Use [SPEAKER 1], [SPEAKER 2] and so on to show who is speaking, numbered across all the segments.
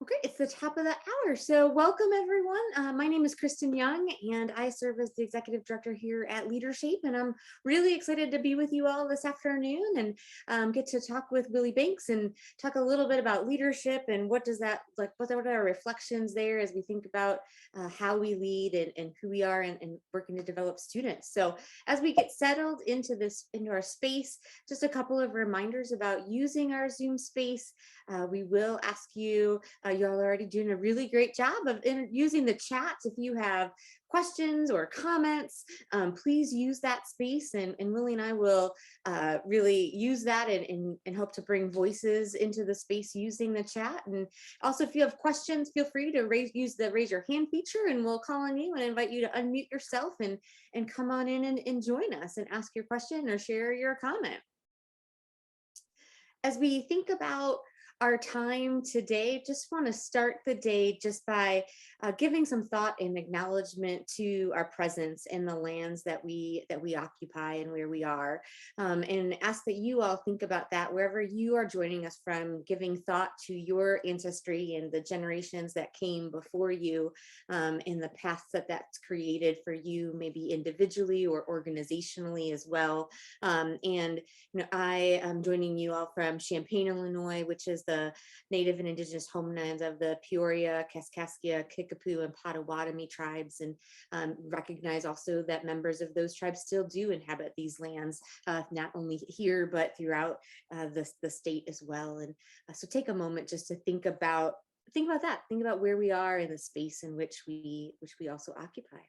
[SPEAKER 1] Okay, it's the top of the hour. So welcome everyone. My name is Kristen Young and I serve as the executive director here at LeaderShape. And I'm really excited to be with you all this afternoon and get to talk with Willie Banks and talk a little bit about leadership and what does that like, what are our reflections there as we think about how we lead and who we are and working to develop students. So as we get settled into our space, just a couple of reminders about using our Zoom space. We will ask you, y'all are already doing a really great job of using the chat. If you have questions or comments, please use that space and Willie and I will really use that and help to bring voices into the space using the chat. And also if you have questions, feel free to use the raise your hand feature and we'll call on you and invite you to unmute yourself and come on in and join us and ask your question or share your comment. As we think about our time today, just want to start the day just by giving some thought and acknowledgement to our presence in the lands that we occupy and where we are, and ask that you all think about that wherever you are joining us from, giving thought to your ancestry and the generations that came before you, and the paths that's created for you, maybe individually or organizationally as well. And I am joining you all from Champaign, Illinois, which is the native and indigenous homelands of the Peoria, Kaskaskia, Kickapoo, and Potawatomi tribes, and recognize also that members of those tribes still do inhabit these lands, not only here, but throughout the state as well. And so take a moment just to think about that, think about where we are in the space in which we also occupy.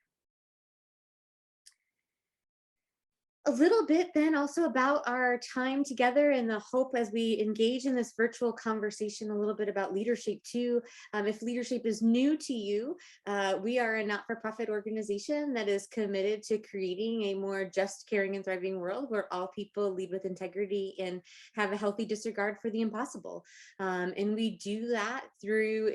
[SPEAKER 1] A little bit then also about our time together and the hope as we engage in this virtual conversation, a little bit about LeaderShape too. If LeaderShape is new to you, we are a not-for-profit organization that is committed to creating a more just, caring, and thriving world where all people lead with integrity and have a healthy disregard for the impossible. And we do that through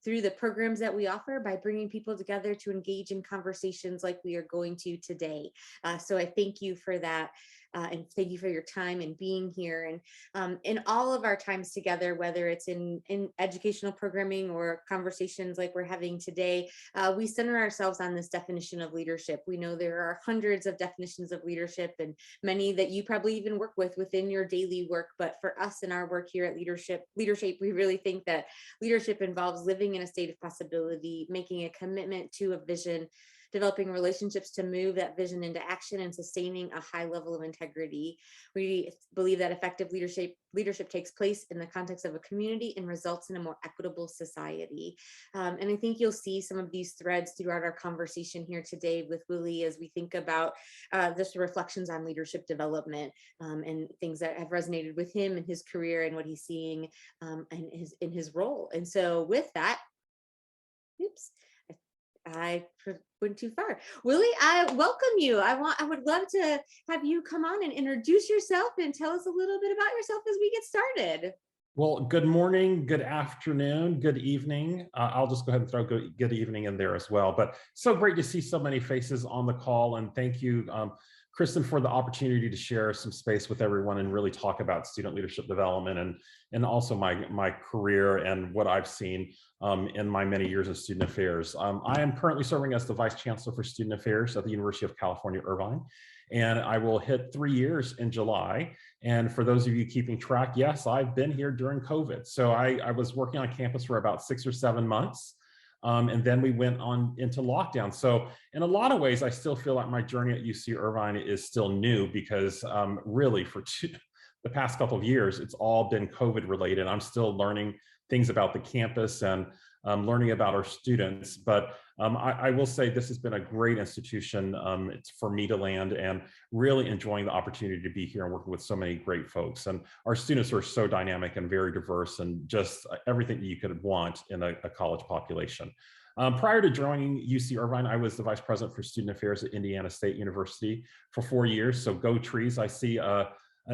[SPEAKER 1] the programs that we offer by bringing people together to engage in conversations like we are going to today. So I thank you for that. And thank you for your time and being here. And in all of our times together, whether it's in educational programming or conversations like we're having today, we center ourselves on this definition of leadership. We know there are hundreds of definitions of leadership and many that you probably even work with within your daily work. But for us in our work here at LeaderShape, we really think that leadership involves living in a state of possibility, making a commitment to a vision, developing relationships to move that vision into action, and sustaining a high level of integrity. We believe that effective leadership takes place in the context of a community and results in a more equitable society. And I think you'll see some of these threads throughout our conversation here today with Willie as we think about just reflections on leadership development, and things that have resonated with him in his career and what he's seeing in his role. And so with that, oops, I went too far. Willie, I welcome you. I would love to have you come on and introduce yourself and tell us a little bit about yourself as we get started.
[SPEAKER 2] Well, good morning, good afternoon, good evening. I'll just go ahead and throw good evening in there as well. But so great to see so many faces on the call. And thank you, Kristen, for the opportunity to share some space with everyone and really talk about student leadership development and also my career and what I've seen in my many years of student affairs. I am currently serving as the Vice Chancellor for Student Affairs at the University of California, Irvine. And I will hit 3 years in July. And for those of you keeping track, yes, I've been here during COVID. So I was working on campus for about 6 or 7 months. And then we went on into lockdown. So in a lot of ways, I still feel like my journey at UC Irvine is still new because really for the past couple of years, it's all been COVID related. I'm still learning things about the campus and learning about our students. But I will say this has been a great institution for me to land and really enjoying the opportunity to be here and working with so many great folks. And our students are so dynamic and very diverse and just everything that you could want in a college population. Prior to joining UC Irvine, I was the Vice President for Student Affairs at Indiana State University for 4 years. So go Trees. I see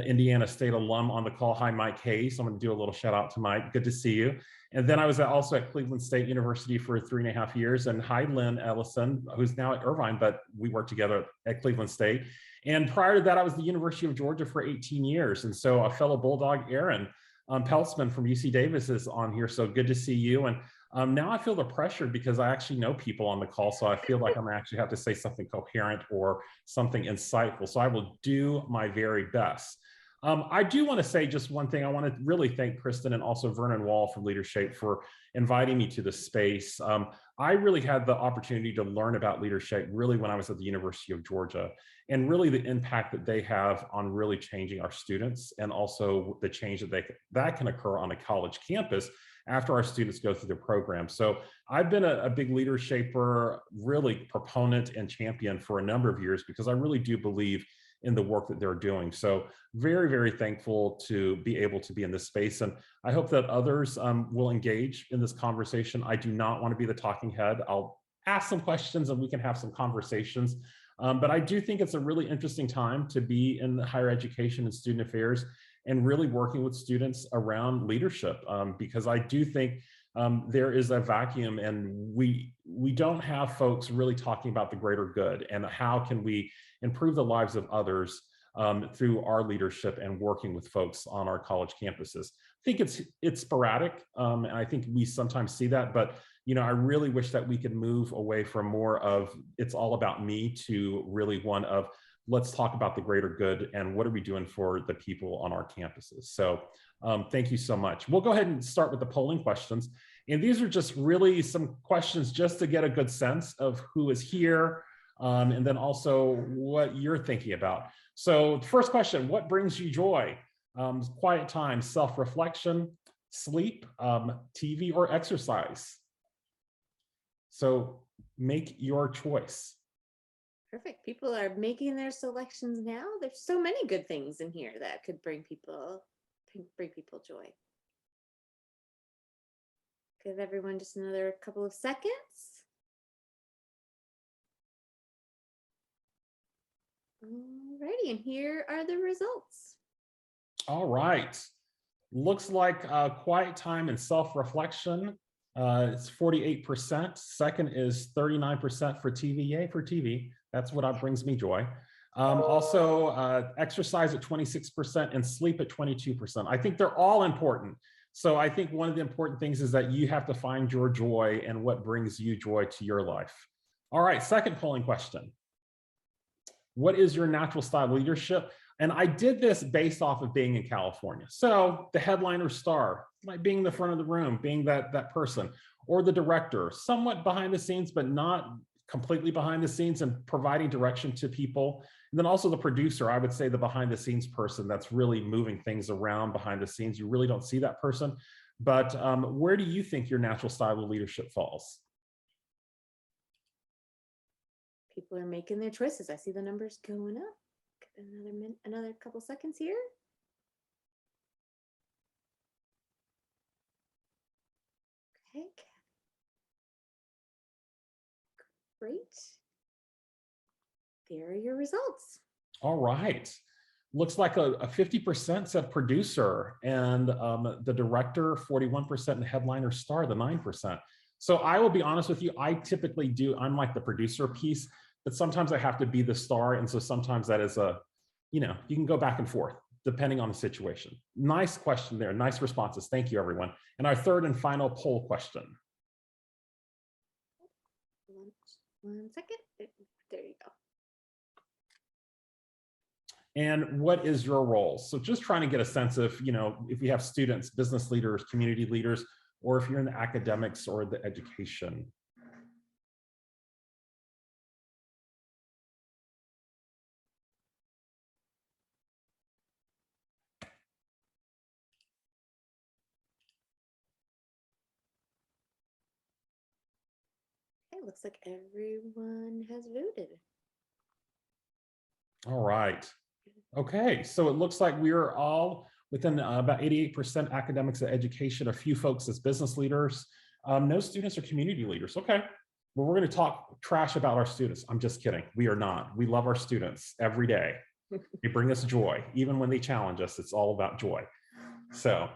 [SPEAKER 2] Indiana State alum on the call. Hi, Mike Hayes. I'm going to do a little shout out to Mike. Good to see you. And then I was also at Cleveland State University for 3.5 years. And hi, Lynn Ellison, who's now at Irvine, but we worked together at Cleveland State. And prior to that, I was at the University of Georgia for 18 years. And so a fellow Bulldog, Aaron, Peltzman from UC Davis is on here, so good to see you. And now I feel the pressure because I actually know people on the call, so I feel like I'm actually have to say something coherent or something insightful. So I will do my very best. I do want to say just one thing. I want to really thank Kristen and also Vernon Wall from LeaderShape for inviting me to this space. I really had the opportunity to learn about LeaderShape really when I was at the University of Georgia, and really the impact that they have on really changing our students, and also the change that can occur on a college campus after our students go through the program. So I've been a big LeaderShaper, really proponent and champion for a number of years, because I really do believe in the work that they're doing. So very, very thankful to be able to be in this space. And I hope that others will engage in this conversation. I do not want to be the talking head. I'll ask some questions and we can have some conversations. But I do think it's a really interesting time to be in higher education and student affairs and really working with students around leadership, because I do think there is a vacuum, and we don't have folks really talking about the greater good and how can we improve the lives of others through our leadership and working with folks on our college campuses. I think it's sporadic, and I think we sometimes see that, but I really wish that we could move away from more of it's all about me to really one of let's talk about the greater good and what are we doing for the people on our campuses. So thank you so much. We'll go ahead and start with the polling questions. And these are just really some questions just to get a good sense of who is here, and then also what you're thinking about. So the first question, what brings you joy? Quiet time, self-reflection, sleep, TV, or exercise? So make your choice.
[SPEAKER 1] Perfect. People are making their selections now. There's so many good things in here that could bring people joy. Give everyone just another couple of seconds. Alrighty, and here are the results.
[SPEAKER 2] All right. Looks like quiet time and self-reflection. It's 48%. Second is 39% for TV. Yay for TV. That's what brings me joy. Also, exercise at 26% and sleep at 22%. I think they're all important. So I think one of the important things is that you have to find your joy and what brings you joy to your life. All right, second polling question. What is your natural style of leadership? And I did this based off of being in California. So the headliner star, like being in the front of the room, being that person, or the director, somewhat behind the scenes, but not completely behind the scenes and providing direction to people. And then also the producer, I would say the behind the scenes person that's really moving things around behind the scenes. You really don't see that person. But where do you think your natural style of leadership falls?
[SPEAKER 1] People are making their choices. I see the numbers going up. Another couple seconds here. Okay. Great. There are your results.
[SPEAKER 2] All right. Looks like a 50% said producer, and the director 41%, and the headliner star the 9%. So I will be honest with you, I typically I'm like the producer piece, but sometimes I have to be the star. And so sometimes that is you can go back and forth depending on the situation. Nice question there. Nice responses. Thank you, everyone. And our third and final poll question.
[SPEAKER 1] One second. There you go.
[SPEAKER 2] And what is your role? So just trying to get a sense of, if we have students, business leaders, community leaders, or if you're in the academics or the education.
[SPEAKER 1] Okay, looks like everyone has voted.
[SPEAKER 2] All right. Okay, so it looks like we are all within about 88% academics and education, a few folks as business leaders, no students or community leaders. Okay, well, we're going to talk trash about our students. I'm just kidding. We are not. We love our students every day. They bring us joy. Even when they challenge us, it's all about joy. So,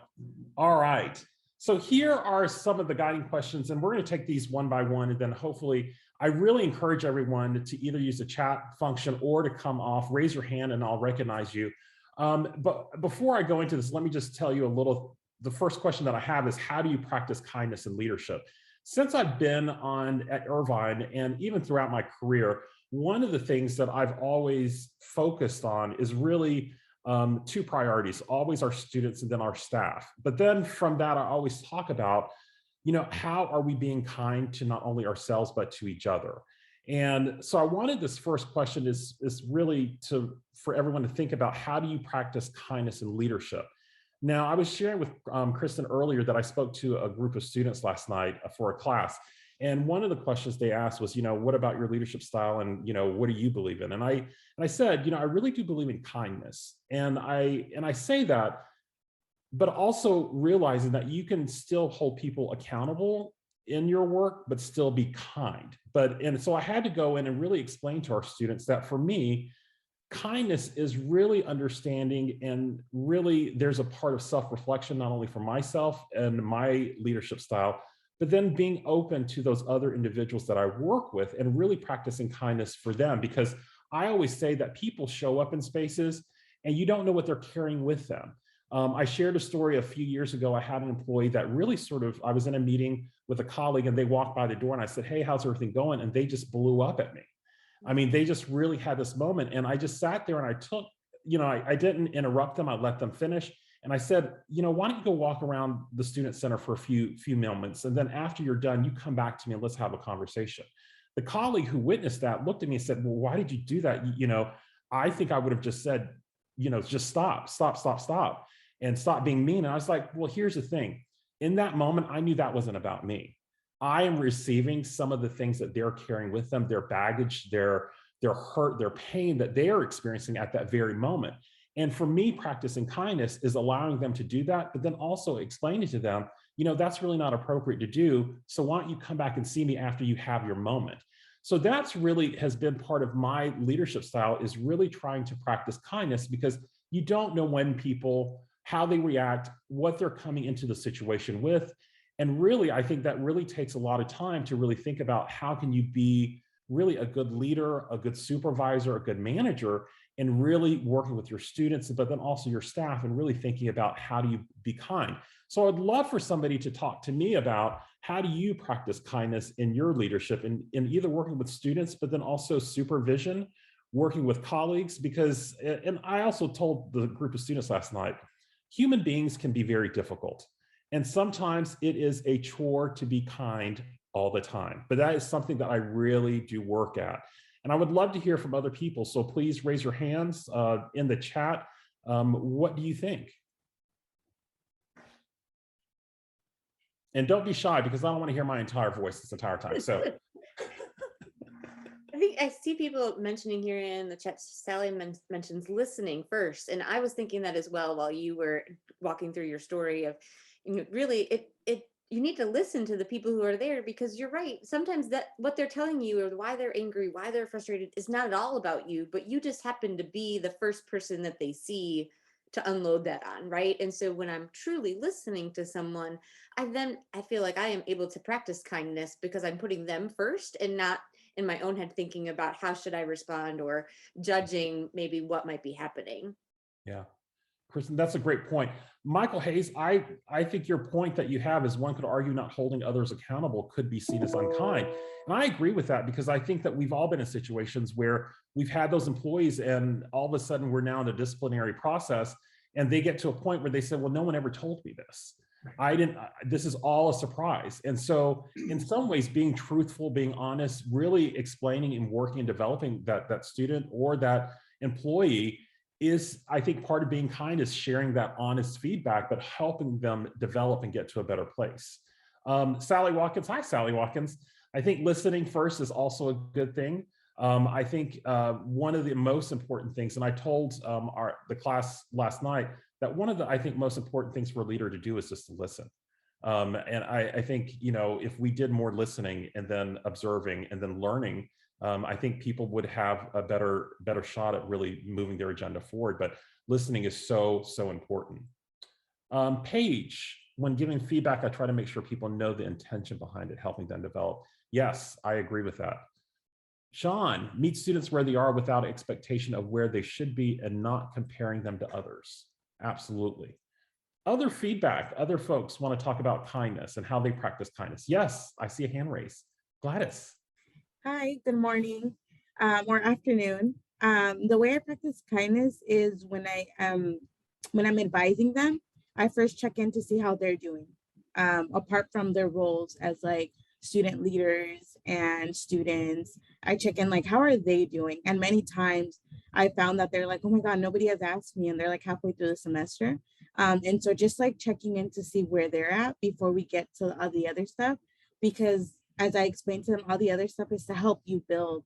[SPEAKER 2] all right. So here are some of the guiding questions, and we're going to take these one by one, and then hopefully I really encourage everyone to either use the chat function or to come off, raise your hand, and I'll recognize you. But before I go into this, let me just tell you a little the first question that I have is, how do you practice kindness in leadership? Since I've been at Irvine and even throughout my career, one of the things that I've always focused on is really two priorities, always our students and then our staff. But then from that, I always talk about, how are we being kind to not only ourselves, but to each other? And so I wanted this first question is really for everyone to think about, how do you practice kindness in leadership? Now, I was sharing with Kristen earlier that I spoke to a group of students last night for a class. And one of the questions they asked was, what about your leadership style? And, what do you believe in? And I said, I really do believe in kindness. And I say that, but also realizing that you can still hold people accountable in your work, but still be kind. And so I had to go in and really explain to our students that for me, kindness is really understanding, and really there's a part of self-reflection, not only for myself and my leadership style, but then being open to those other individuals that I work with and really practicing kindness for them. Because I always say that people show up in spaces and you don't know what they're carrying with them. I shared a story a few years ago. I had an employee that really I was in a meeting with a colleague and they walked by the door and I said, "Hey, how's everything going?" And they just blew up at me. I mean, they just really had this moment. And I just sat there and I took, I didn't interrupt them. I let them finish. And I said, why don't you go walk around the student center for a few moments? And then after you're done, you come back to me and let's have a conversation. The colleague who witnessed that looked at me and said, "Well, why did you do that? I think I would have just said, just stop, and stop being mean." And I was like, well, here's the thing. In that moment, I knew that wasn't about me. I am receiving some of the things that they're carrying with them, their baggage, their hurt, their pain that they are experiencing at that very moment. And for me, practicing kindness is allowing them to do that, but then also explaining to them, that's really not appropriate to do. So why don't you come back and see me after you have your moment? So that's really has been part of my leadership style, is really trying to practice kindness, because you don't know how they react, what they're coming into the situation with. And really, I think that really takes a lot of time to really think about, how can you be really a good leader, a good supervisor, a good manager, and really working with your students, but then also your staff, and really thinking about how do you be kind. So I'd love for somebody to talk to me about, how do you practice kindness in your leadership, in either working with students, but then also supervision, working with colleagues, because, and I also told the group of students last night, human beings can be very difficult. And sometimes it is a chore to be kind all the time, but that is something that I really do work at. And I would love to hear from other people. So please raise your hands in the chat. What do you think? And don't be shy, because I don't want to hear my entire voice this entire time. So
[SPEAKER 1] I think I see people mentioning here in the chat, Sally mentions listening first. And I was thinking that as well while you were walking through your story of, really you need to listen to the people who are there, because you're right. Sometimes that what they're telling you, or why they're angry, why they're frustrated, is not at all about you, but you just happen to be the first person that they see to unload that on, right? And so when I'm truly listening to someone, I feel like I am able to practice kindness, because I'm putting them first and not in my own head thinking about how should I respond, or judging maybe what might be happening.
[SPEAKER 2] yeah. Kristen, that's a great point. Michael Hayes, I think your point that you have is, one could argue not holding others accountable could be seen as unkind. And I agree with that, because I think that we've all been in situations where we've had those employees and all of a sudden we're now in a disciplinary process, and they get to a point where they say, well, no one ever told me this. This is all a surprise. And so in some ways, being truthful, being honest, really explaining and working and developing that student or that employee is, I think, part of being kind, is sharing that honest feedback, but helping them develop and get to a better place. Sally Watkins, hi, Sally Watkins. I think listening first is also a good thing. I think one of the most important things, and I told the class last night, that one of the, I think, most important things for a leader to do is just to listen. And I think, if we did more listening and then observing and then learning, I think people would have a better shot at really moving their agenda forward. But listening is so important. Paige, when giving feedback, I try to make sure people know the intention behind it, helping them develop. Yes, I agree with that. Sean, meet students where they are without expectation of where they should be and not comparing them to others. Absolutely. Other feedback, other folks want to talk about kindness and how they practice kindness. Yes, I see a hand raise. Gladys.
[SPEAKER 3] Hi, good morning or afternoon. The way I practice kindness is when I'm advising them, I first check in to see how they're doing. Apart from their roles as like student leaders and students, I check in like how are they doing? And many times I found that they're like, oh my God, nobody has asked me, and they're like halfway through the semester. And so just like checking in to see where they're at before we get to all the other stuff, because as I explained to them, all the other stuff is to help you build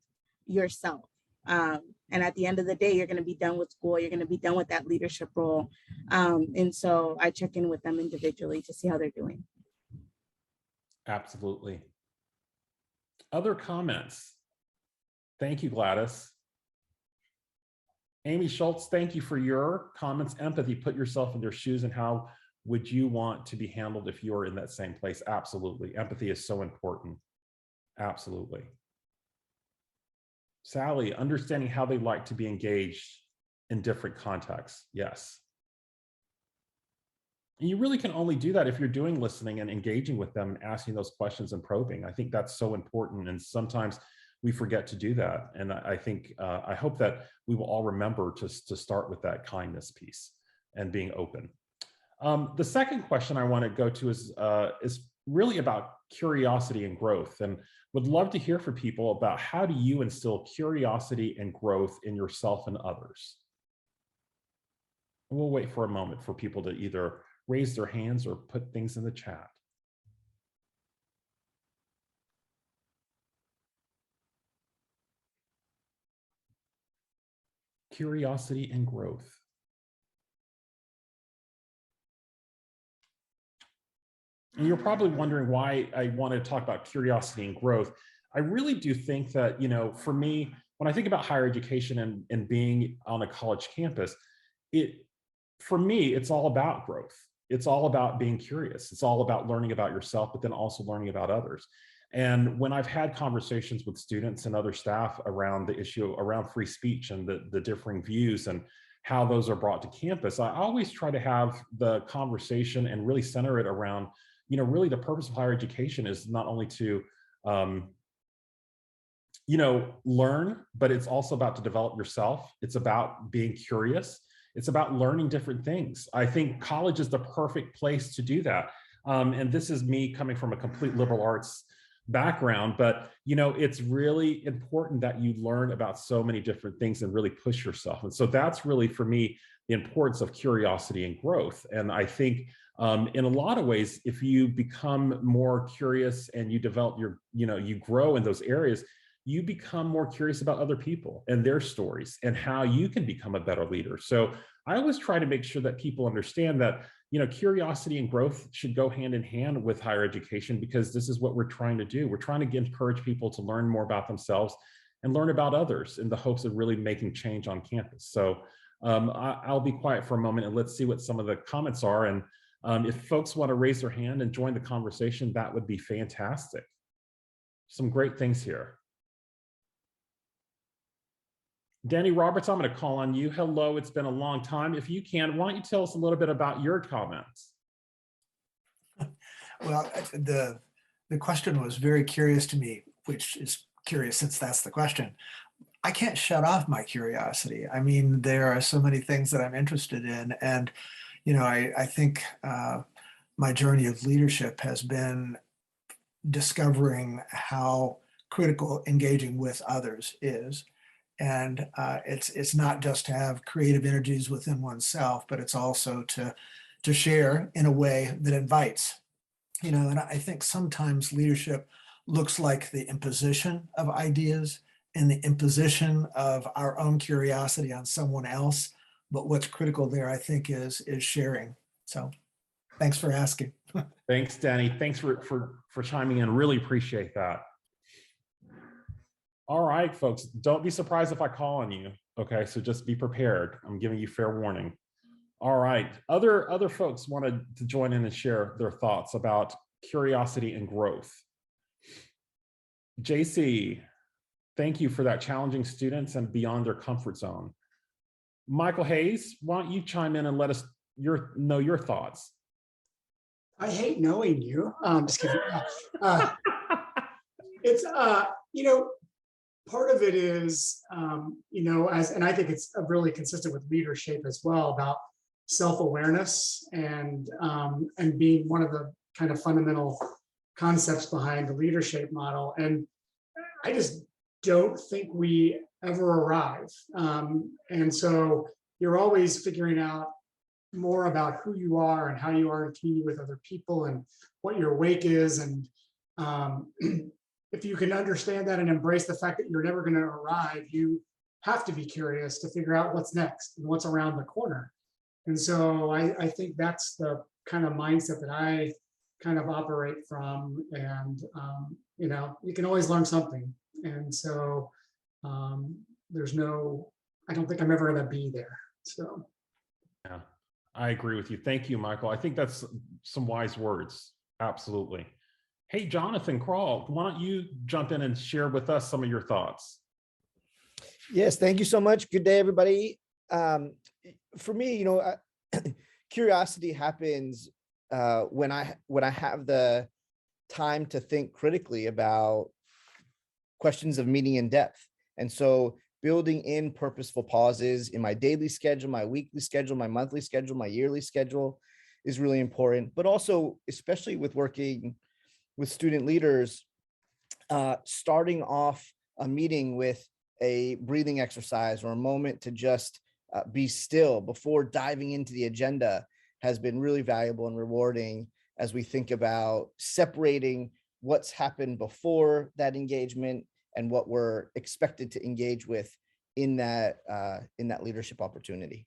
[SPEAKER 3] yourself. And at the end of the day, you're going to be done with school. You're going to be done with that leadership role. And so I check in with them individually to see how they're doing.
[SPEAKER 2] Absolutely. Other comments? Thank you, Gladys. Amy Schultz, thank you for your comments. Empathy, put yourself in their shoes, and how would you want to be handled if you were in that same place? Absolutely. Empathy is so important. Absolutely. Sally, understanding how they like to be engaged in different contexts. Yes. And you really can only do that if you're doing listening and engaging with them and asking those questions and probing. I think that's so important. And sometimes we forget to do that. And I think, I hope that we will all remember to start with that kindness piece and being open. The second question I want to go to is really about curiosity and growth, and would love to hear from people about how do you instill curiosity and growth in yourself and others. And we'll wait for a moment for people to either raise their hands or put things in the chat. Curiosity and growth. And you're probably wondering why I want to talk about curiosity and growth. I really do think that, you know, for me, when I think about higher education and being on a college campus, for me, it's all about growth. It's all about being curious. It's all about learning about yourself, but then also learning about others. And when I've had conversations with students and other staff around the issue around free speech and the differing views and how those are brought to campus, I always try to have the conversation and really center it around, you know, really the purpose of higher education is not only to, you know, learn, but it's also about to develop yourself. It's about being curious. It's about learning different things. I think college is the perfect place to do that. And this is me coming from a complete liberal arts background, but you know, it's really important that you learn about so many different things and really push yourself. And so that's really, for me, the importance of curiosity and growth. And I think in a lot of ways, if you become more curious and you develop your, you know, you grow in those areas, you become more curious about other people and their stories and how you can become a better leader. So I always try to make sure that people understand that, you know, curiosity and growth should go hand in hand with higher education, because this is what we're trying to do. We're trying to encourage people to learn more about themselves and learn about others in the hopes of really making change on campus. So I'll be quiet for a moment and let's see what some of the comments are. And if folks want to raise their hand and join the conversation, that would be fantastic. Some great things here. Danny Roberts, I'm going to call on you. Hello, it's been a long time. If you can, why don't you tell us a little bit about your comments?
[SPEAKER 4] Well, the question was very curious to me, which is curious since that's the question. I can't shut off my curiosity. I mean, there are so many things that I'm interested in. And, you know, I think my journey of leadership has been discovering how critical engaging with others is. And it's not just to have creative energies within oneself, but it's also to share in a way that invites, you know. And I think sometimes leadership looks like the imposition of ideas and the imposition of our own curiosity on someone else. But what's critical there, I think, is sharing. So thanks for asking.
[SPEAKER 2] Thanks, Danny. Thanks for chiming in. Really appreciate that. All right, folks, don't be surprised if I call on you. Okay, so just be prepared. I'm giving you fair warning. All right, other folks wanted to join in and share their thoughts about curiosity and growth. JC, thank you for that. Challenging students and beyond their comfort zone. Michael Hayes, why don't you chime in and let us your thoughts.
[SPEAKER 5] I hate knowing you. Just kidding. It's part of it is and I think it's really consistent with LeaderShape as well, about self-awareness and being one of the kind of fundamental concepts behind the LeaderShape model. And I just don't think we ever arrive. And so you're always figuring out more about who you are and how you are in community with other people and what your wake is. And if you can understand that and embrace the fact that you're never going to arrive, you have to be curious to figure out what's next and what's around the corner. And so I think that's the kind of mindset that I kind of operate from. And, you can always learn something. And so I don't think I'm ever going to be there. So.
[SPEAKER 2] Yeah, I agree with you. Thank you, Michael. I think that's some wise words. Absolutely. Hey, Jonathan Krall, why don't you jump in and share with us some of your thoughts?
[SPEAKER 6] Yes, thank you so much. Good day, everybody. For me, curiosity happens when I have the time to think critically about questions of meaning and depth. And so building in purposeful pauses in my daily schedule, my weekly schedule, my monthly schedule, my yearly schedule is really important. But also, especially with working with student leaders, starting off a meeting with a breathing exercise or a moment to just be still before diving into the agenda has been really valuable and rewarding as we think about separating what's happened before that engagement and what we're expected to engage with in that leadership opportunity.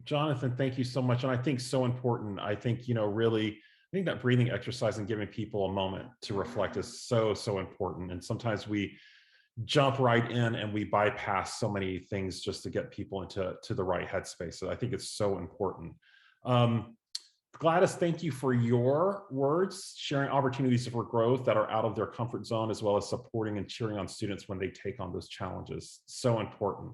[SPEAKER 2] Jonathan, thank you so much. And I think so important. I think, really, I think that breathing exercise and giving people a moment to reflect is so, so important. And sometimes we jump right in and we bypass so many things just to get people into the right headspace. So I think it's so important. Gladys, thank you for your words, sharing opportunities for growth that are out of their comfort zone, as well as supporting and cheering on students when they take on those challenges. So important.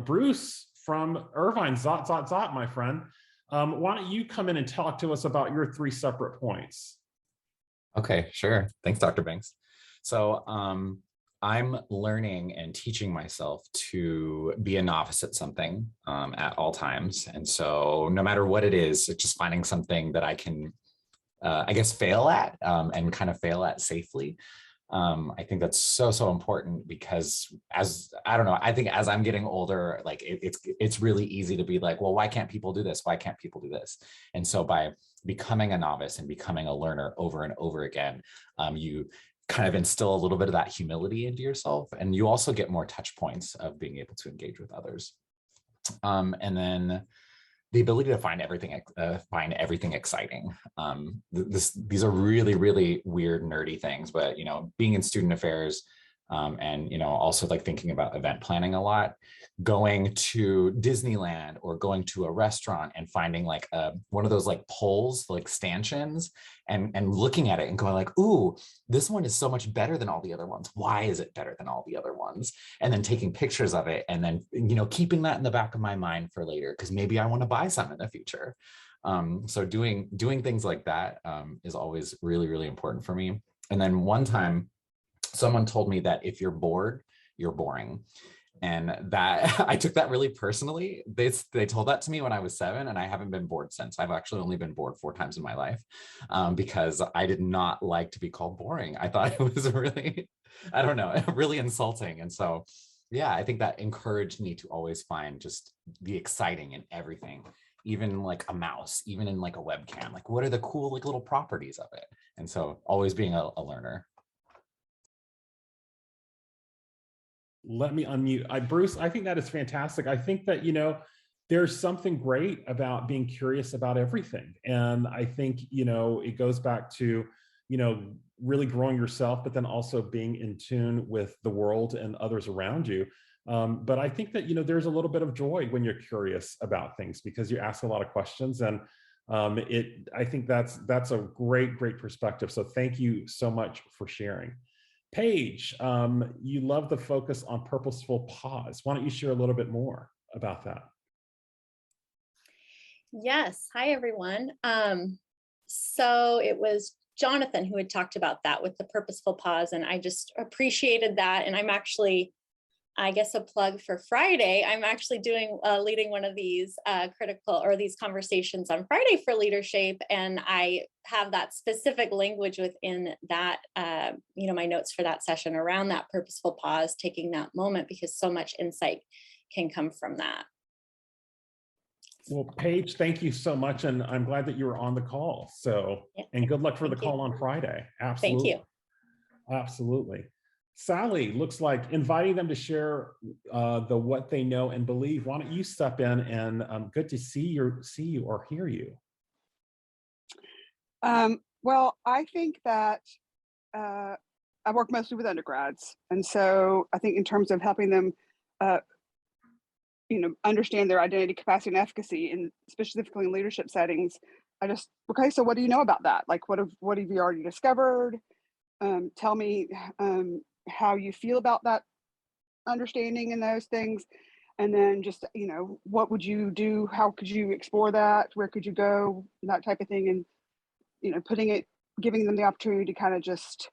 [SPEAKER 2] Bruce from Irvine, zot, my friend. Why don't you come in and talk to us about your 3 separate points?
[SPEAKER 7] Okay, sure. Thanks, Dr. Banks. So I'm learning and teaching myself to be a novice at something at all times. And so no matter what it is, it's just finding something that I can, I guess, fail at and kind of fail at safely. I think that's so important because I think as I'm getting older, like it's really easy to be like, well, why can't people do this? Why can't people do this? And so by becoming a novice and becoming a learner over and over again, you kind of instill a little bit of that humility into yourself, and you also get more touch points of being able to engage with others. And then the ability to find everything exciting. These are really, really weird, nerdy things, but being in student affairs and also like thinking about event planning a lot, going to Disneyland or going to a restaurant and finding like one of those like poles, like stanchions, and looking at it and going like, ooh, this one is so much better than all the other ones. Why is it better than all the other ones? And then taking pictures of it and then keeping that in the back of my mind for later, because maybe I want to buy some in the future. So doing things like that is always really, really important for me. And then one time, someone told me that if you're bored, you're boring. And that I took that really personally. They told that to me when I was 7, and I haven't been bored since. I've actually only been bored 4 times in my life because I did not like to be called boring. I thought it was really, I don't know, really insulting. And so, yeah, I think that encouraged me to always find just the exciting in everything, even like a mouse, even in like a webcam, like what are the cool like little properties of it? And so always being a learner.
[SPEAKER 2] Let me unmute. Bruce, I think that is fantastic. I think that, there's something great about being curious about everything. And I think, it goes back to, really growing yourself, but then also being in tune with the world and others around you. But I think that, there's a little bit of joy when you're curious about things because you ask a lot of questions. And I think that's a great perspective. So thank you so much for sharing. Paige, you love the focus on purposeful pause. Why don't you share a little bit more about that?
[SPEAKER 8] Yes. Hi, everyone. So it was Jonathan who had talked about that with the purposeful pause, and I just appreciated that. And I'm actually, I guess, a plug for Friday. I'm actually leading one of these these conversations on Friday for LeaderShape, and I have that specific language within that, my notes for that session around that purposeful pause, taking that moment, because so much insight can come from that.
[SPEAKER 2] Well, Paige, thank you so much. And I'm glad that you were on the call. So,
[SPEAKER 8] Yeah.
[SPEAKER 2] and good luck for the
[SPEAKER 8] Thank you.
[SPEAKER 2] call on Friday.
[SPEAKER 8] Thank
[SPEAKER 2] Absolutely.
[SPEAKER 8] you.
[SPEAKER 2] Absolutely. Sally, looks like inviting them to share what they know and believe. Why don't you step in, and good to see you or hear you.
[SPEAKER 9] Well, I think that I work mostly with undergrads. And so I think in terms of helping them, understand their identity, capacity, and efficacy, and specifically in leadership settings, okay, so what do you know about that? Like, what have you already discovered? Tell me how you feel about that understanding and those things. And then just, what would you do? How could you explore that? Where could you go? That type of thing. And, giving them the opportunity to kind of just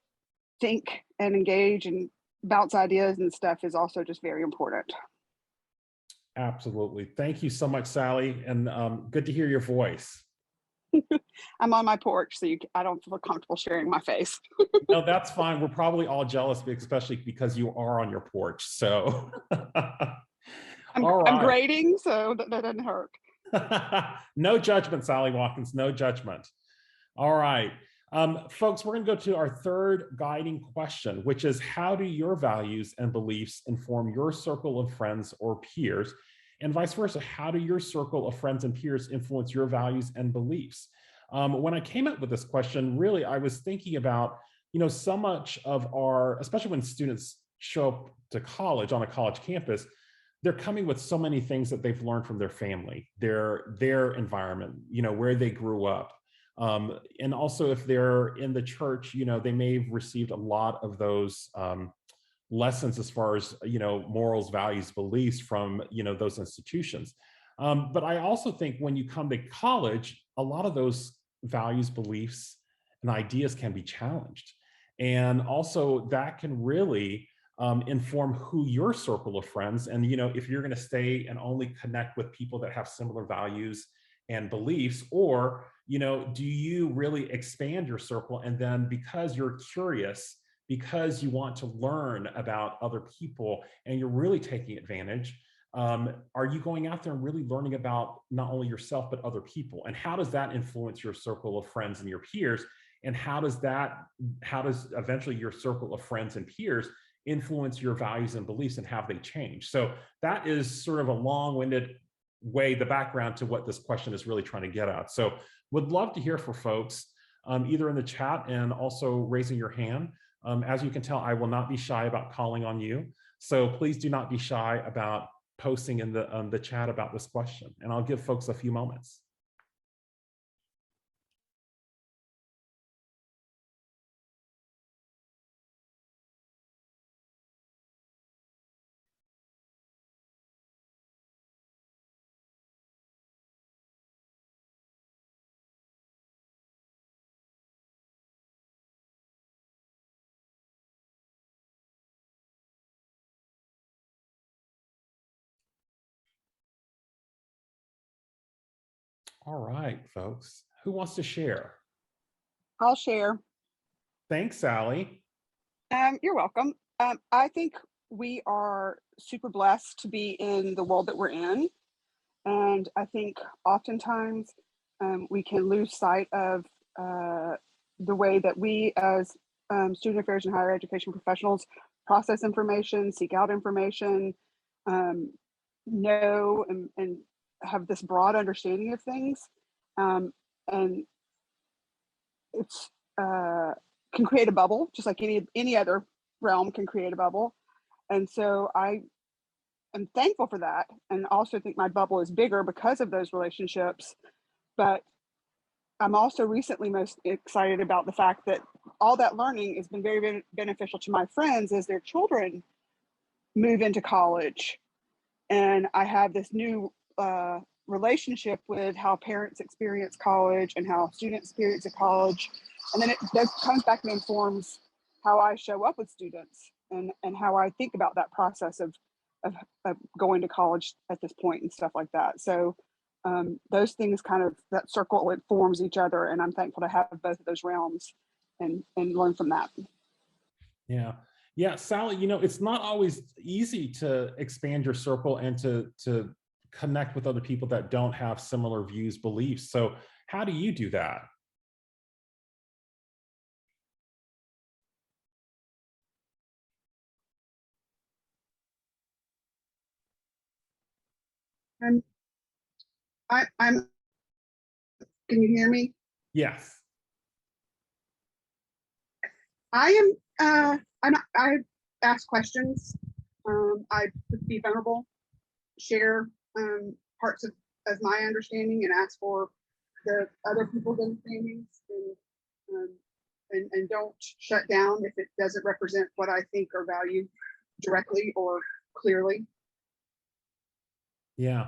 [SPEAKER 9] think and engage and bounce ideas and stuff is also just very important.
[SPEAKER 2] Absolutely. Thank you so much, Sally. And good to hear your voice.
[SPEAKER 9] I'm on my porch, so I don't feel comfortable sharing my face.
[SPEAKER 2] No, that's fine. We're probably all jealous, especially because you are on your porch. So
[SPEAKER 9] I'm grading, so that doesn't hurt.
[SPEAKER 2] No judgment, Sally Watkins, no judgment. All right. Folks, we're going to go to our third guiding question, which is, how do your values and beliefs inform your circle of friends or peers? And vice versa, how do your circle of friends and peers influence your values and beliefs? When I came up with this question, really, I was thinking about, so much of especially when students show up to college, on a college campus, they're coming with so many things that they've learned from their family, their environment, where they grew up. And also, if they're in the church, they may have received a lot of those lessons as far as, morals, values, beliefs from, those institutions. But I also think when you come to college, a lot of those values, beliefs, and ideas can be challenged. And also that can really inform who your circle of friends, and, if you're going to stay and only connect with people that have similar values and beliefs, or, do you really expand your circle? And then because you're curious, because you want to learn about other people and you're really taking advantage, are you going out there and really learning about not only yourself, but other people? And how does that influence your circle of friends and your peers? And how does eventually your circle of friends and peers influence your values and beliefs, and have they changed? So that is sort of a long-winded way, the background to what this question is really trying to get at. So would love to hear from folks, either in the chat and also raising your hand. As you can tell, I will not be shy about calling on you. So please do not be shy about posting in the chat about this question, and I'll give folks a few moments. All right, folks, who wants to share?
[SPEAKER 9] I'll share.
[SPEAKER 2] Thanks, Sally.
[SPEAKER 9] You're welcome. I think we are super blessed to be in the world that we're in. And I think oftentimes we can lose sight of the way that we as student affairs and higher education professionals process information, seek out information, know and have this broad understanding of things. And it's can create a bubble, just like any other realm can create a bubble. And so I am thankful for that, and also think my bubble is bigger because of those relationships. But I'm also recently most excited about the fact that all that learning has been very beneficial to my friends as their children move into college. And I have this new relationship with how parents experience college and how students experience a college. And then that comes back and informs how I show up with students and how I think about that process of going to college at this point and stuff like that. So those things kind of, that circle, it forms each other. And I'm thankful to have both of those realms and learn from that.
[SPEAKER 2] Yeah. Yeah, Sally, you know, it's not always easy to expand your circle and to connect with other people that don't have similar views, beliefs. So how do you do that?
[SPEAKER 9] I'm can you hear me?
[SPEAKER 2] Yes.
[SPEAKER 9] I ask questions. I be vulnerable, share parts of my understanding, and ask for the other people's understandings, and don't shut down if it doesn't represent what I think or value directly or clearly.
[SPEAKER 2] Yeah.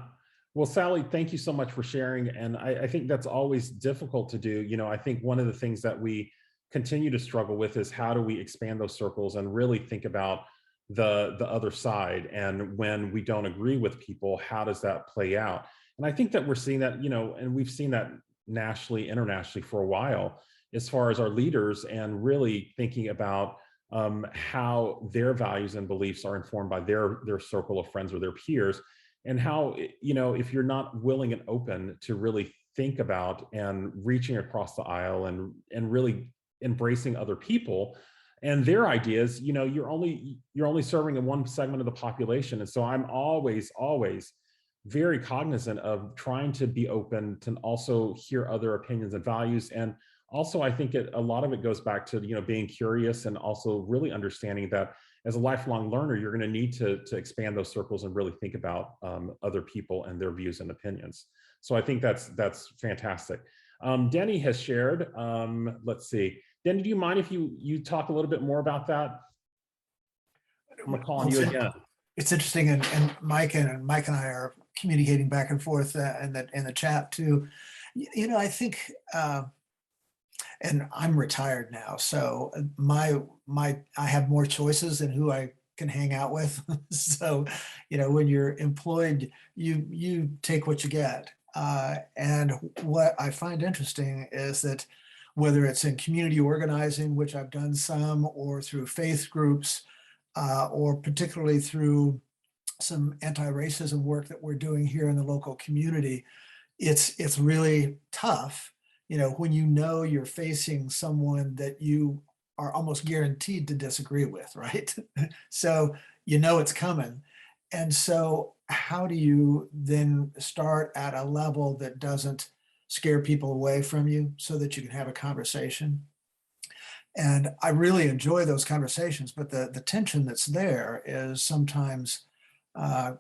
[SPEAKER 2] Well, Sally, thank you so much for sharing. And I think that's always difficult to do. You know, I think one of the things that we continue to struggle with is how do we expand those circles and really think about the other side. And when we don't agree with people, how does that play out? And I think that we're seeing that, you know, and we've seen that nationally, internationally for a while, as far as our leaders and really thinking about how their values and beliefs are informed by their circle of friends or their peers. And how, you know, if you're not willing and open to really think about and reaching across the aisle and really embracing other people and their ideas, you know, you're only serving in one segment of the population. And so I'm always very cognizant of trying to be open to also hear other opinions and values. And also, I think a lot of it goes back to, you know, being curious and also really understanding that as a lifelong learner, you're going to need to expand those circles and really think about other people and their views and opinions. So I think that's fantastic. Denny has shared. Let's see. Denny, do you mind if you talk a little bit more about that? I'm gonna call on you again.
[SPEAKER 4] It's interesting, and Mike and I are communicating back and forth in the chat too. You know, I think. And I'm retired now, so I have more choices in who I can hang out with. So, you know, when you're employed, you take what you get. And what I find interesting is that whether it's in community organizing, which I've done some, or through faith groups, or particularly through some anti-racism work that we're doing here in the local community, it's really tough. You know, when you know you're facing someone that you are almost guaranteed to disagree with, right? So you know it's coming. And so how do you then start at a level that doesn't scare people away from you so that you can have a conversation? And I really enjoy those conversations, but the tension that's there is sometimes kind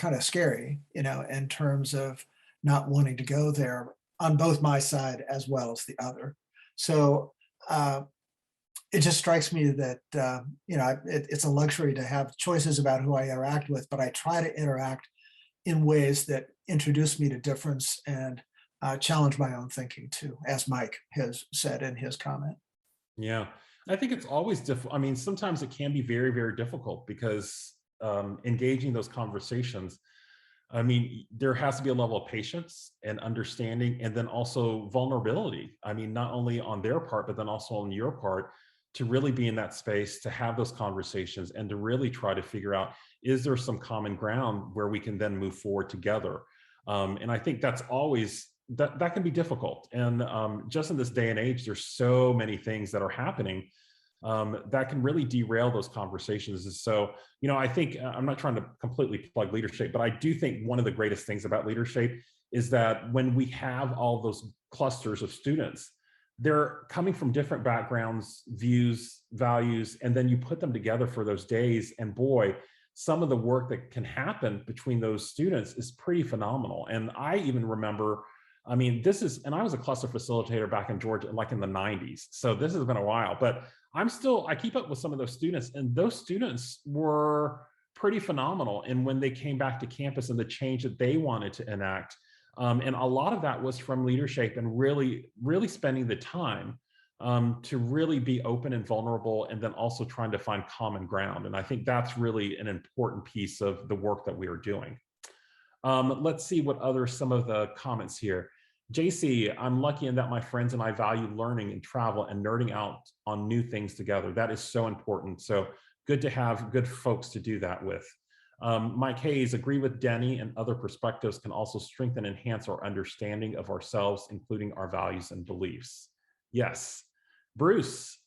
[SPEAKER 4] of scary, you know, in terms of not wanting to go there on both my side as well as the other. So it just strikes me that, you know, it's a luxury to have choices about who I interact with, but I try to interact in ways that introduce me to difference and challenge my own thinking too, as Mike has said in his comment.
[SPEAKER 2] Yeah, I think it's always difficult. I mean, sometimes it can be very, very difficult because engaging those conversations, I mean, there has to be a level of patience and understanding, and then also vulnerability. I mean, not only on their part, but then also on your part, to really be in that space, to have those conversations and to really try to figure out, is there some common ground where we can then move forward together? And I think that's always, that can be difficult. And just in this day and age, there's so many things that are happening that can really derail those conversations. And so, you know, I think I'm not trying to completely plug LeaderShape, but I do think one of the greatest things about LeaderShape is that when we have all those clusters of students, they're coming from different backgrounds, views, values, and then you put them together for those days. And boy, some of the work that can happen between those students is pretty phenomenal. And I even remember, I mean, and I was a cluster facilitator back in Georgia, like in the 90s. So this has been a while, but I keep up with some of those students, and those students were pretty phenomenal. And when they came back to campus and the change that they wanted to enact, And a lot of that was from LeaderShape and really spending the time to really be open and vulnerable, and then also trying to find common ground. And I think that's really an important piece of the work that we are doing. Let's see what some of the comments here. JC, I'm lucky in that my friends and I value learning and travel and nerding out on new things together. That is so important. So good to have good folks to do that with. Mike Hayes, agree with Denny, and other perspectives can also strengthen and enhance our understanding of ourselves, including our values and beliefs. Yes. Bruce,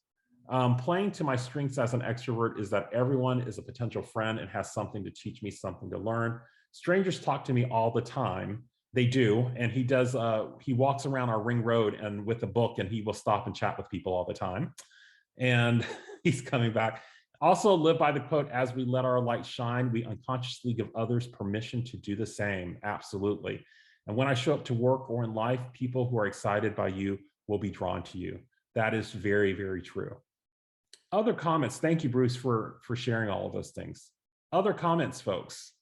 [SPEAKER 2] playing to my strengths as an extrovert is that everyone is a potential friend and has something to teach me, something to learn. Strangers talk to me all the time. They do, and he does. He walks around our ring road and with a book, and he will stop and chat with people all the time. And he's coming back. Also live by the quote, as we let our light shine, we unconsciously give others permission to do the same. Absolutely. And when I show up to work or in life, people who are excited by you will be drawn to you. That is very, very true. Other comments. Thank you, Bruce, for sharing all of those things. Other comments, folks,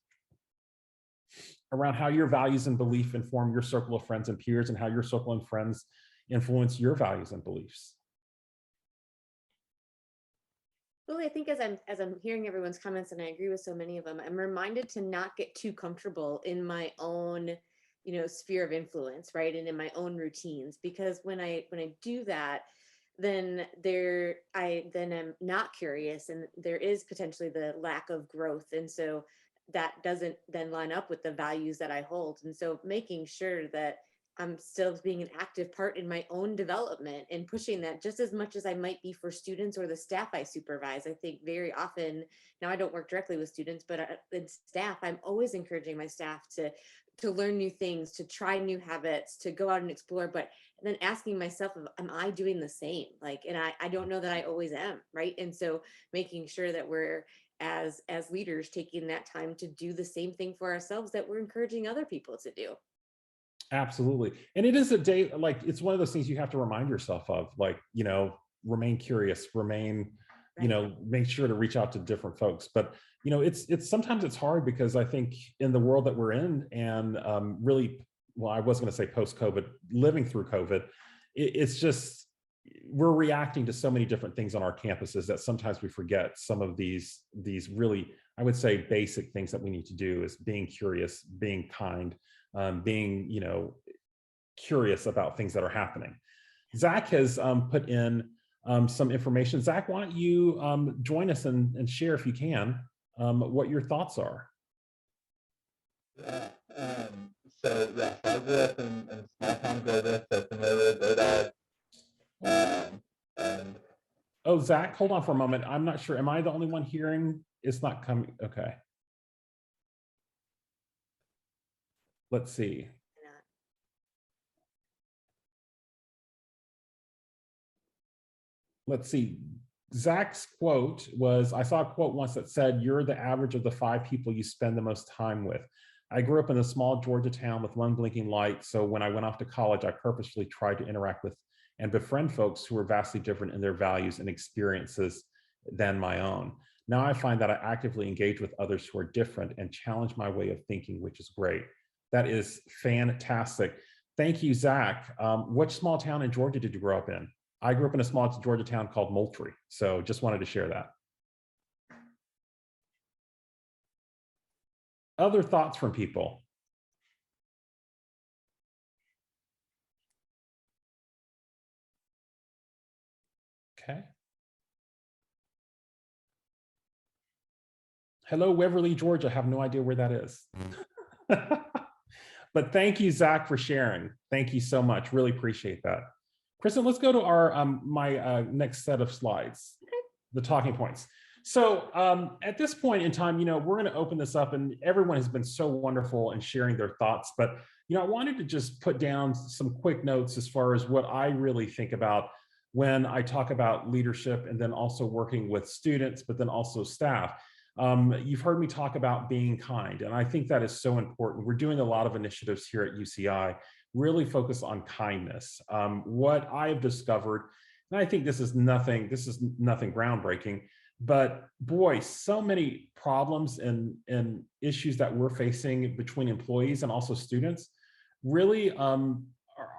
[SPEAKER 2] around how your values and belief inform your circle of friends and peers, and how your circle and friends influence your values and beliefs.
[SPEAKER 1] Really, I think as I'm hearing everyone's comments, and I agree with so many of them, I'm reminded to not get too comfortable in my own, sphere of influence, right? And in my own routines, because when I do that, then I'm not curious, and there is potentially the lack of growth. And so that doesn't then line up with the values that I hold. And so making sure that I'm still being an active part in my own development and pushing that just as much as I might be for students or the staff I supervise. I think very often, now I don't work directly with students, but in staff, I'm always encouraging my staff to learn new things, to try new habits, to go out and explore, but then asking myself, am I doing the same? And I don't know that I always am, right? And so making sure that we're, as leaders, taking that time to do the same thing for ourselves that we're encouraging other people to do.
[SPEAKER 2] Absolutely. And it is a day, it's one of those things you have to remind yourself of, remain curious, make sure to reach out to different folks. But, it's sometimes it's hard, because I think in the world that we're in, and really, well, I was going to say post-COVID, living through COVID, it's just, we're reacting to so many different things on our campuses that sometimes we forget some of these really, I would say, basic things that we need to do, is being curious, being kind, being, curious about things that are happening. Zach has put in some information. Zach, why don't you join us and share, if you can, what your thoughts are?
[SPEAKER 10] So yes, I grew up in small town Georgia, so familiar with that.
[SPEAKER 2] Oh, Zach, hold on for a moment. I'm not sure. Am I the only one hearing? It's not coming. Okay. Let's see. Let's see. Zach's quote was, I saw a quote once that said, "You're the average of the 5 people you spend the most time with." I grew up in a small Georgia town with one blinking light. So when I went off to college, I purposefully tried to interact with and befriend folks who were vastly different in their values and experiences than my own. Now I find that I actively engage with others who are different and challenge my way of thinking, which is great. That is fantastic. Thank you, Zach. Which small town in Georgia did you grow up in? I grew up in a small Georgia town called Moultrie. So just wanted to share that. Other thoughts from people? Okay. Hello, Waverly, Georgia. I have no idea where that is. But thank you, Zach, for sharing. Thank you so much. Really appreciate that. Kristen, let's go to our my next set of slides, the talking points. So at this point in time, we're going to open this up, and everyone has been so wonderful in sharing their thoughts. But I wanted to just put down some quick notes as far as what I really think about when I talk about leadership, and then also working with students, but then also staff. You've heard me talk about being kind, and I think that is so important. We're doing a lot of initiatives here at UCI, really focus on kindness. What I have discovered, and I think this is nothing groundbreaking, but boy, so many problems and issues that we're facing between employees and also students really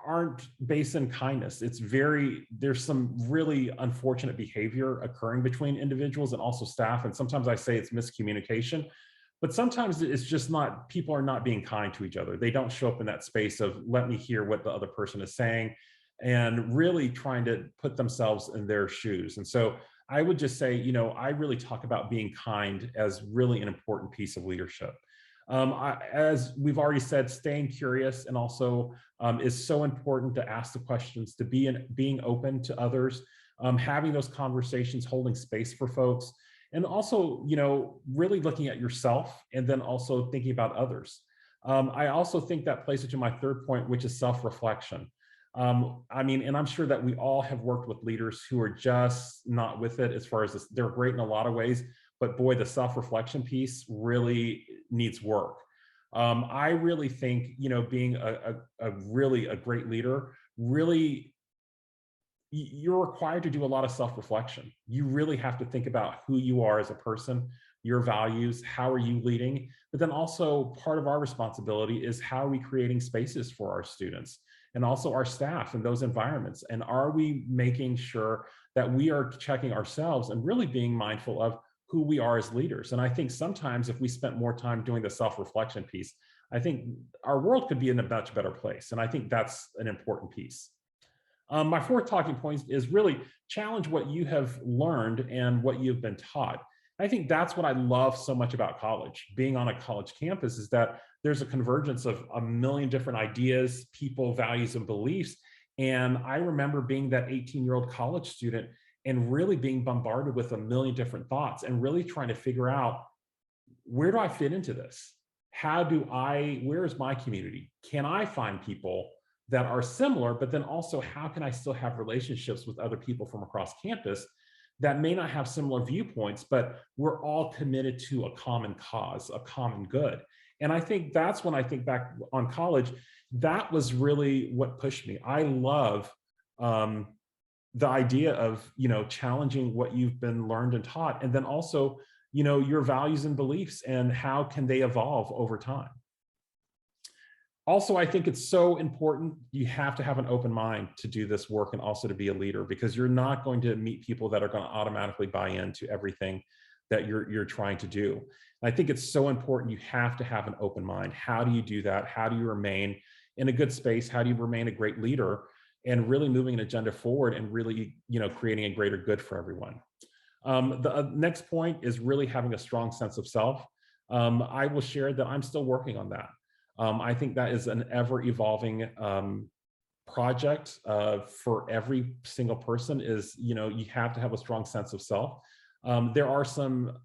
[SPEAKER 2] aren't based in kindness. There's some really unfortunate behavior occurring between individuals and also staff. And sometimes I say it's miscommunication, but sometimes it's just not, people are not being kind to each other. They don't show up in that space of, let me hear what the other person is saying, and really trying to put themselves in their shoes. And so I would just say, I really talk about being kind as really an important piece of leadership. As we've already said, staying curious and also is so important, to ask the questions, to being open to others, having those conversations, holding space for folks, and also, really looking at yourself and then also thinking about others. I also think that plays into my third point, which is self-reflection. And I'm sure that we all have worked with leaders who are just not with it as far as this. They're great in a lot of ways, but boy, the self-reflection piece really needs work. I really think, being a great leader, really, you're required to do a lot of self-reflection. You really have to think about who you are as a person, your values, how are you leading? But then also part of our responsibility is, how are we creating spaces for our students and also our staff in those environments? And are we making sure that we are checking ourselves and really being mindful of who we are as leaders? And I think sometimes if we spent more time doing the self-reflection piece, I think our world could be in a much better place. And I think that's an important piece. My fourth talking point is really challenge what you have learned and what you've been taught. I think that's what I love so much about college. Being on a college campus is that there's a convergence of a million different ideas, people, values, and beliefs. And I remember being that 18-year-old college student and really being bombarded with a million different thoughts and really trying to figure out, where do I fit into this? Where is my community? Can I find people that are similar, but then also how can I still have relationships with other people from across campus that may not have similar viewpoints, but we're all committed to a common cause, a common good. And I think that's when I think back on college, that was really what pushed me. I love the idea of, challenging what you've been learned and taught, and then also, your values and beliefs and how can they evolve over time. Also, I think it's so important, you have to have an open mind to do this work and also to be a leader, because you're not going to meet people that are going to automatically buy into everything that you're trying to do. And I think it's so important, you have to have an open mind. How do you do that? How do you remain in a good space? How do you remain a great leader and really moving an agenda forward and really, creating a greater good for everyone? The next point is really having a strong sense of self. I will share that I'm still working on that. I think that is an ever-evolving project for every single person. Is, you have to have a strong sense of self. There are some,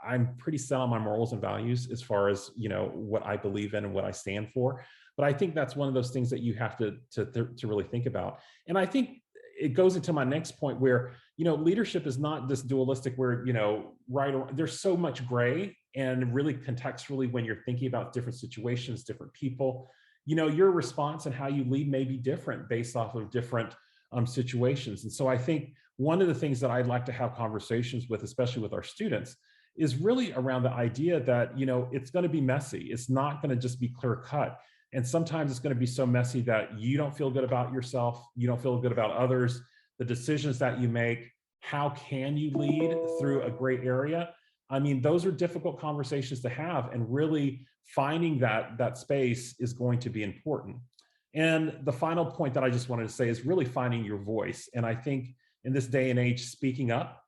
[SPEAKER 2] I'm pretty set on my morals and values as far as, what I believe in and what I stand for. But I think that's one of those things that you have to really think about. And I think it goes into my next point where, leadership is not this dualistic where, right or there's so much gray, and really contextually when you're thinking about different situations, different people, your response and how you lead may be different based off of different situations. And so I think one of the things that I'd like to have conversations with, especially with our students, is really around the idea that, it's going to be messy. It's not going to just be clear cut. And sometimes it's going to be so messy that you don't feel good about yourself. You don't feel good about others, the decisions that you make. How can you lead through a gray area? I mean, those are difficult conversations to have, and really finding that space is going to be important. And the final point that I just wanted to say is really finding your voice. And I think in this day and age, speaking up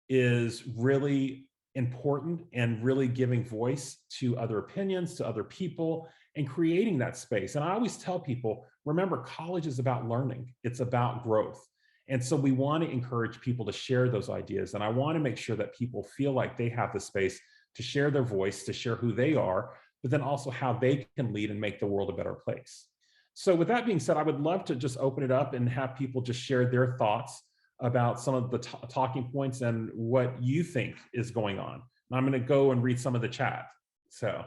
[SPEAKER 2] is really important, and really giving voice to other opinions, to other people, and creating that space. And I always tell people, remember, college is about learning. It's about growth. And so we want to encourage people to share those ideas. And I want to make sure that people feel like they have the space to share their voice, to share who they are, but then also how they can lead and make the world a better place. So with that being said, I would love to just open it up and have people just share their thoughts about some of the talking points and what you think is going on. And I'm going to go and read some of the chat. So.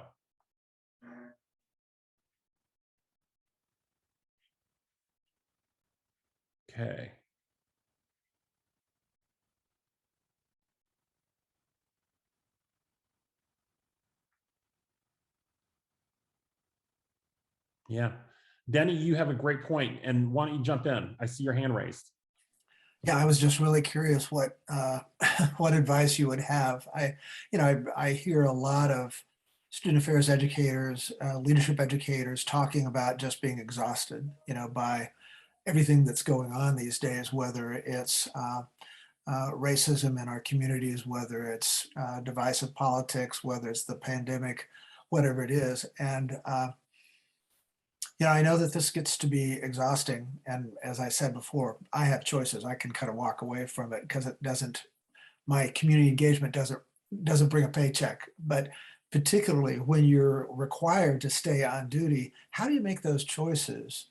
[SPEAKER 2] Okay. Yeah. Denny, you have a great point, and why don't you jump in? I see your hand raised.
[SPEAKER 4] Yeah, I was just really curious what what advice you would have. I hear a lot of student affairs educators, leadership educators talking about just being exhausted, by everything that's going on these days, whether it's racism in our communities, whether it's divisive politics, whether it's the pandemic, whatever it is. And I know that this gets to be exhausting. And as I said before, I have choices. I can kind of walk away from it because my community engagement doesn't bring a paycheck. But particularly when you're required to stay on duty, how do you make those choices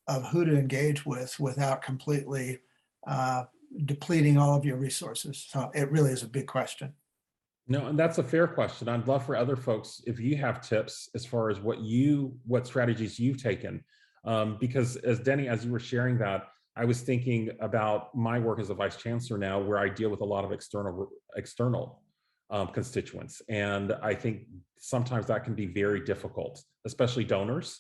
[SPEAKER 4] of who to engage with without completely depleting all of your resources? So it really is a big question.
[SPEAKER 2] No, and that's a fair question. I'd love for other folks, if you have tips as far as what strategies you've taken. Because as Denny, as you were sharing that, I was thinking about my work as a vice chancellor now, where I deal with a lot of external constituents. And I think sometimes that can be very difficult, especially donors,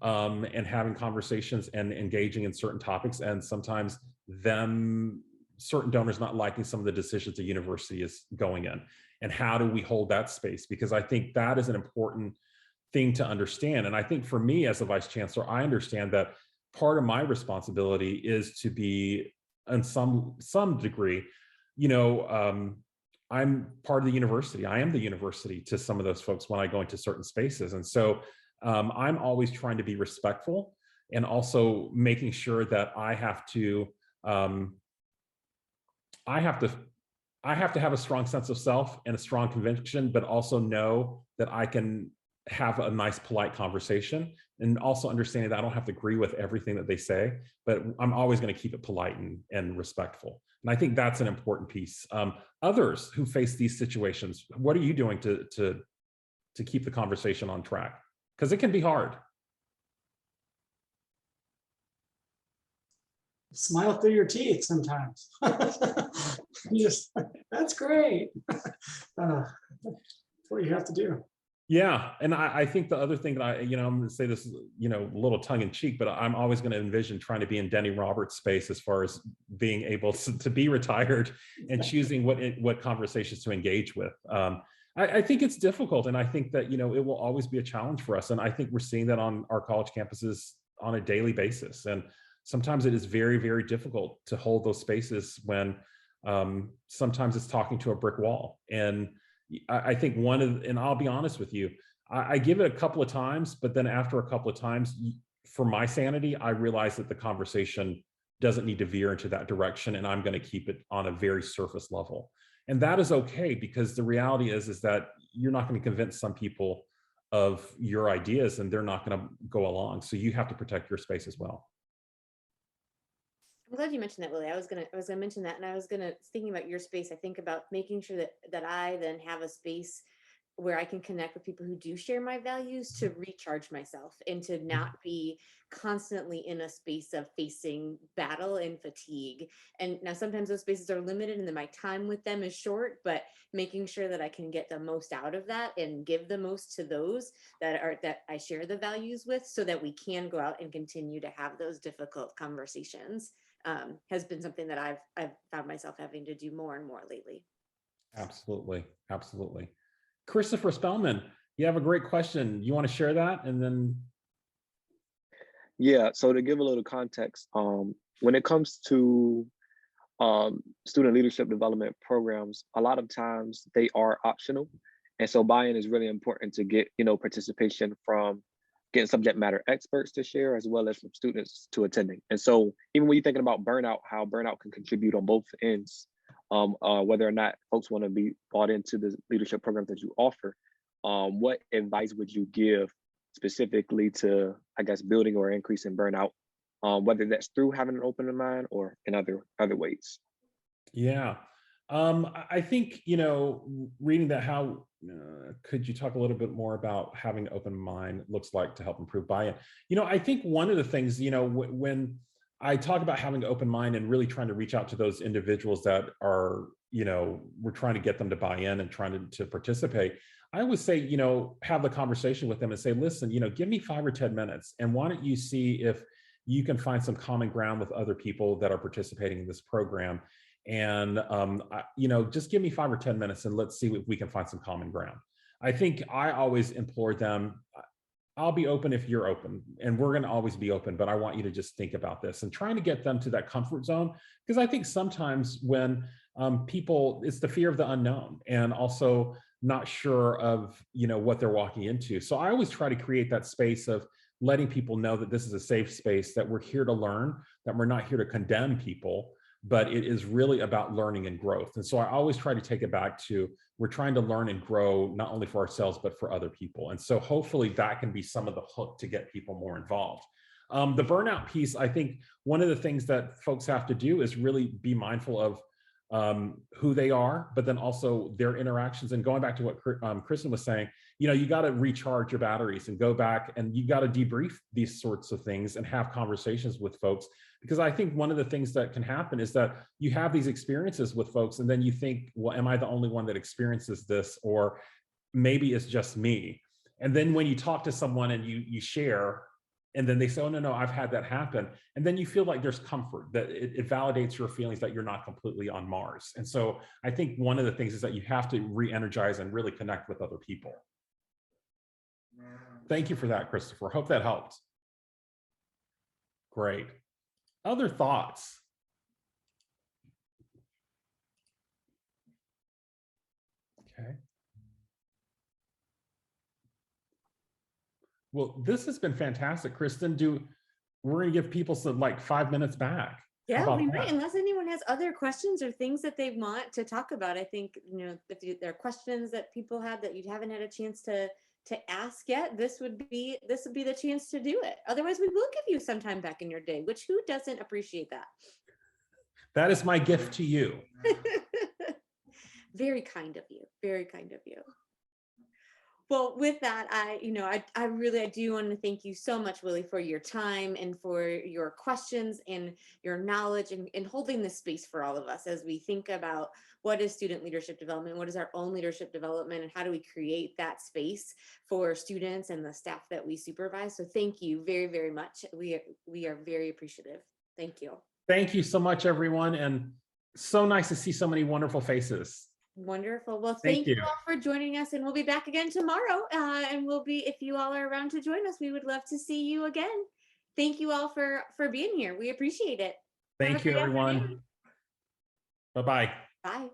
[SPEAKER 2] and having conversations and engaging in certain topics. And sometimes certain donors not liking some of the decisions the university is going in. And how do we hold that space? Because I think that is an important thing to understand. And I think for me as a vice chancellor, I understand that part of my responsibility is to be, in some degree, I'm part of the university. I am the university to some of those folks when I go into certain spaces. And so I'm always trying to be respectful, and also making sure that I have to have a strong sense of self and a strong conviction, but also know that I can have a nice, polite conversation, and also understanding that I don't have to agree with everything that they say, but I'm always going to keep it polite and respectful. And I think that's an important piece. Others who face these situations, what are you doing to keep the conversation on track? Because it can be hard.
[SPEAKER 5] Smile through your teeth sometimes. That's great. That's what you have to do.
[SPEAKER 2] Yeah, and I think the other thing that I'm going to say this, a little tongue in cheek, but I'm always going to envision trying to be in Denny Roberts' space as far as being able to be retired and choosing what conversations to engage with. I think it's difficult, and I think that it will always be a challenge for us, and I think we're seeing that on our college campuses on a daily basis. And sometimes it is very, very difficult to hold those spaces when sometimes it's talking to a brick wall. And I think and I'll be honest with you, I give it a couple of times, but then after a couple of times, for my sanity, I realize that the conversation doesn't need to veer into that direction, and I'm going to keep it on a very surface level. And that is okay, because the reality is that you're not going to convince some people of your ideas, and they're not going to go along. So you have to protect your space as well.
[SPEAKER 1] I'm glad you mentioned that, Willie. I was gonna mention that, and I was thinking about your space. I think about making sure that I then have a space where I can connect with people who do share my values, to recharge myself and to not be constantly in a space of facing battle and fatigue. And now sometimes those spaces are limited and then my time with them is short, but making sure that I can get the most out of that and give the most to those that I share the values with, so that we can go out and continue to have those difficult conversations, has been something that I've found myself having to do more and more lately.
[SPEAKER 2] Absolutely. Absolutely. Christopher Spellman, you have a great question. You want to share that? And then.
[SPEAKER 11] Yeah, so to give a little context, when it comes to student leadership development programs, a lot of times they are optional. And so buy-in is really important to get, participation from getting subject matter experts to share, as well as from students to attending. And so even when you're thinking about burnout, how burnout can contribute on both ends, whether or not folks want to be bought into the leadership programs that you offer, what advice would you give specifically to, I guess, building or increasing burnout, whether that's through having an open mind or in other ways?
[SPEAKER 2] Yeah, I think, reading that, how could you talk a little bit more about having an open mind looks like to help improve buy-in? I think one of the things, when I talk about having an open mind and really trying to reach out to those individuals that are, we're trying to get them to buy in and trying to participate. I always say, have the conversation with them and say, listen, give me 5 or 10 minutes. And why don't you see if you can find some common ground with other people that are participating in this program. And, just give me 5 or 10 minutes and let's see if we can find some common ground. I think I always implore them, I'll be open if you're open, and we're going to always be open, but I want you to just think about this and trying to get them to that comfort zone. Because I think sometimes when people, it's the fear of the unknown and also not sure of, what they're walking into. So I always try to create that space of letting people know that this is a safe space, that we're here to learn, that we're not here to condemn people, but it is really about learning and growth. And so I always try to take it back to, we're trying to learn and grow, not only for ourselves, but for other people. And so hopefully that can be some of the hook to get people more involved. The burnout piece, I think one of the things that folks have to do is really be mindful of who they are, but then also their interactions. And going back to what Kristen was saying, you got to recharge your batteries and go back and you got to debrief these sorts of things and have conversations with folks. Because I think one of the things that can happen is that you have these experiences with folks and then you think, well, am I the only one that experiences this? Or maybe it's just me. And then when you talk to someone and you share, and then they say, oh, no, I've had that happen. And then you feel like there's comfort, that it validates your feelings that you're not completely on Mars. And so I think one of the things is that you have to re-energize and really connect with other people. Thank you for that, Christopher. Hope that helped. Great. Other thoughts? Okay. Well, this has been fantastic, Kristen. We're going to give people some 5 minutes back.
[SPEAKER 1] Yeah, we might, unless anyone has other questions or things that they want to talk about. I think, if there are questions that people have that you haven't had a chance to ask yet, this would be the chance to do it. Otherwise, we will give you some time back in your day, which who doesn't appreciate that? That is my gift to you. Very kind of you. Very kind of you. Well, with that, I do want to thank you so much, Willie, for your time and for your questions and your knowledge and holding this space for all of us as we think about what is student leadership development, what is our own leadership development, and how do we create that space for students and the staff that we supervise. So thank you very, very much. We are very appreciative. Thank you. Thank you so much, everyone. And so nice to see so many wonderful faces. Wonderful. Well, thank you all for joining us, and we'll be back again tomorrow. And if you all are around to join us, we would love to see you again. Thank you all for being here. We appreciate it. Thank you, everyone. Bye-bye. Bye.